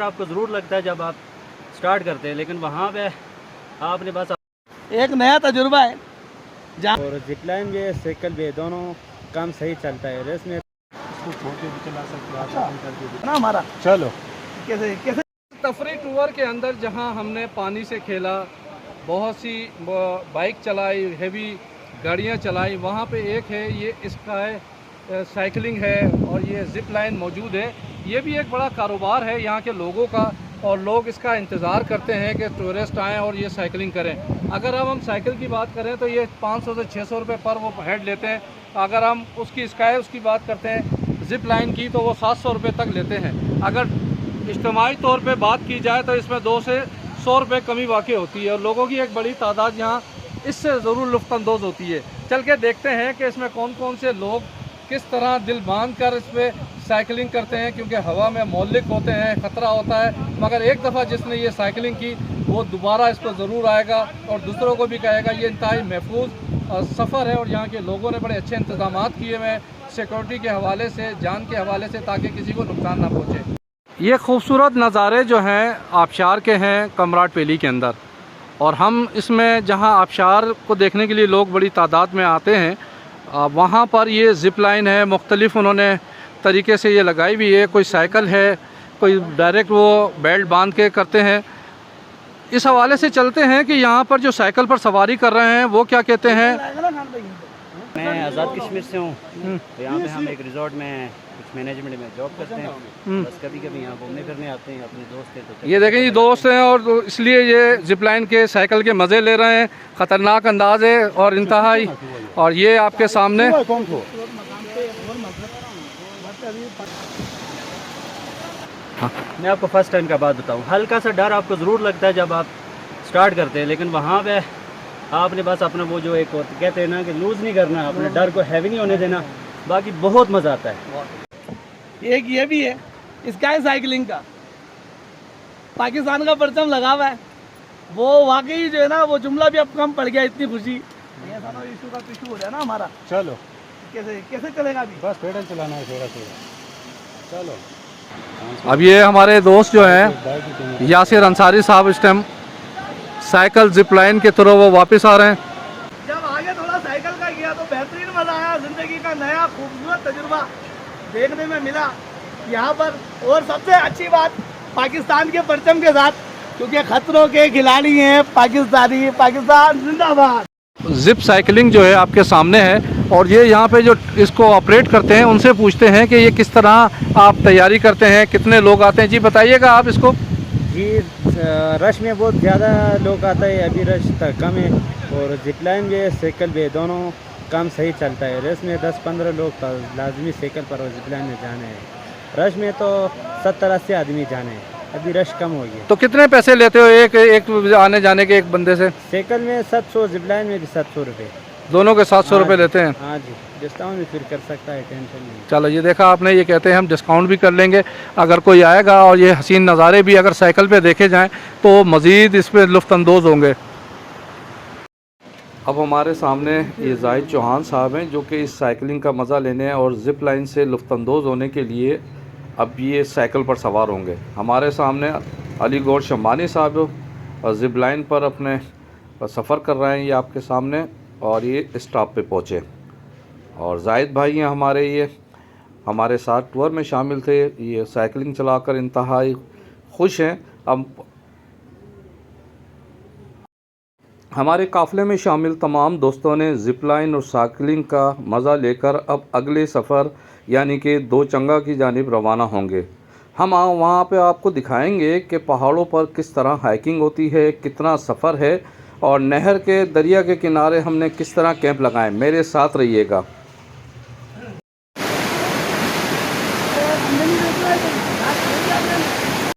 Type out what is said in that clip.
आपको ज़रूर लगता है जब आप स्टार्ट करते हैं, लेकिन वहाँ पे आपने बस एक नया तजुर्बा है और जिपलाइन भी है, साइकिल भी है, दोनों काम सही चलता है। रेस में इसको छोड़ के भी चला सकते हो, आप काम करके भी। ना हमारा चलो कैसे कैसे तफरी टूर के अंदर जहां हमने पानी से खेला, बहुत सी बाइक चलाई, हेवी गाड़ियां चलाई, वहां पे एक है ये इसका है साइकिलिंग है और ये ज़िप लाइन मौजूद है। ये भी एक बड़ा कारोबार है यहाँ के लोगों का और लोग इसका इंतज़ार करते हैं कि टूरिस्ट आएँ और ये साइकिलिंग करें। अगर अब हम साइकिल की बात करें तो ये 500 से 600 रुपये पर वो हेड लेते हैं। अगर हम उसकी बात करते हैं ज़िप लाइन की तो वो 700 रुपये तक लेते हैं। अगर इज्तिमाई तौर पे बात की जाए तो इसमें 2 से 100 रुपये कमी वाक़ई होती है और लोगों की एक बड़ी तादाद यहाँ इससे ज़रूर लुत्फ़अंदोज़ होती है। चल के देखते हैं कि इसमें कौन कौन से लोग किस तरह दिल बांध कर इस पर साइकिलिंग करते हैं, क्योंकि हवा में मौलिक होते हैं, ख़तरा होता है। मगर एक दफ़ा जिसने ये साइकिलिंग की वो दोबारा इस पर ज़रूर आएगा और दूसरों को भी कहेगा। ये इंतहाई महफूज सफ़र है और यहाँ के लोगों ने बड़े अच्छे इंतज़ाम किए हुए हैं सिक्योरिटी के हवाले से, जान के हवाले से, ताकि किसी को नुकसान ना पहुँचे। ये खूबसूरत नज़ारे जो हैं आबशार के हैं कमराट वैली के अंदर, और हम इसमें जहां आबशार को देखने के लिए लोग बड़ी तादाद में आते हैं, वहां पर ये ज़िप लाइन है, मुख्तलिफ़ उन्होंने तरीके से ये लगाई हुई है। कोई साइकिल है, कोई डायरेक्ट वो बेल्ट बांध के करते हैं। इस हवाले से चलते हैं कि यहाँ पर जो साइकिल पर सवारी कर रहे हैं वो क्या कहते हैं। मैं आज़ाद कश्मीर से हूँ। तो यहाँ पे हम एक रिजॉर्ट में कुछ मैनेजमेंट में जॉब करते हैं। बस कभी कभी यहाँ घूमने फिरने आते हैं, अपने दोस्त हैं तो ये देखें ये दोस्त हैं और तो इसलिए ये ज़िप लाइन के साइकिल के मज़े ले रहे हैं। ख़तरनाक अंदाज है और इंतहाई। और ये आपके सामने हाँ। मैं आपको फ़र्स्ट टाइम का बात बताऊँ, हल्का सा डर आपको ज़रूर लगता है जब आप स्टार्ट करते हैं, लेकिन वहाँ पे आपने बस अपना वो जो एक कहते हैं ना कि लूज़ नहीं करना, अपने डर को हैवी नहीं होने देना। बाकी बहुत मज़ा आता है। एक ये भी है इसका है साइकिलिंग का, पाकिस्तान का परचम लगा हुआ है। वो वाकई जो है ना वो जुमला भी अब कम पड़ गया, इतनी खुशी इशू का इशू हो जाए ना हमारा। चलो कैसे कैसे चलेगा अभी? बस पेडल चलाना है थोड़ा थोड़ा। चलो अब ये हमारे दोस्त जो हैं यासिर अंसारी साहब इस टाइम साइकिल ज़िप लाइन के थ्रू वो वापस आ रहे हैं। जब आगे थोड़ा साइकिल का किया तो बेहतरीन मजा आया, जिंदगी का नया खूबसूरत तजुर्बा देखने में मिला यहाँ पर। और सबसे अच्छी बात पाकिस्तान के परचम के साथ, क्योंकि खतरों के खिलाड़ी हैं पाकिस्तानी, पाकिस्तान जिंदाबाद। ज़िप साइकिलिंग जो है आपके सामने है और ये यहाँ पे जो इसको ऑपरेट करते हैं उनसे पूछते हैं कि ये किस तरह आप तैयारी करते हैं, कितने लोग आते हैं। जी बताइएगा आप इसको। जी रश में बहुत ज़्यादा लोग आता है, अभी रश कम है। और जिपलाइन भी है, साइकिल भी है, दोनों काम सही चलता है। रेस में 10-15 लोग लाजमी साइकिल पर और जिपलाइन में जाना है। रश में तो 70-80 आदमी जाने हैं, अभी रश कम हो गया। तो कितने पैसे लेते हो एक आने जाने के एक बंदे से? साइकिल में 700, जिपलाइन में भी 700 रुपये, दोनों के 700 रुपये लेते हैं। हाँ जी, डिस्काउंट भी फिर कर सकता है, टेंशन नहीं। चलो ये देखा आपने, ये कहते हैं हम डिस्काउंट भी कर लेंगे अगर कोई आएगा, और ये हसीन नज़ारे भी अगर साइकिल पे देखे जाएं तो मज़ीद इस पर लुत्फ़अंदोज़ होंगे। अब हमारे सामने ये जाहिद चौहान साहब हैं जो कि इस साइकिलिंग का मज़ा लेने और ज़िप लाइन से लुत्फ़अंदोज़ होने के लिए अब ये साइकिल पर सवार होंगे। हमारे सामने अली गौर शमानी साहब ज़िप लाइन पर अपने सफ़र कर रहे हैं, ये आपके सामने, और ये स्टॉप पे पहुँचे। और जाहिद भाई हैं हमारे, ये हमारे साथ टूर में शामिल थे, ये साइकिलिंग चलाकर इंतहाई खुश हैं। अब हमारे काफ़िले में शामिल तमाम दोस्तों ने ज़िप लाइन और साइकिलिंग का मज़ा लेकर अब अगले सफ़र यानी कि दो चंगा की जानिब रवाना होंगे। हम वहाँ पे आपको दिखाएंगे कि पहाड़ों पर किस तरह हाइकिंग होती है, कितना सफ़र है, और नहर के दरिया के किनारे हमने किस तरह कैंप लगाए। मेरे साथ रहिएगा।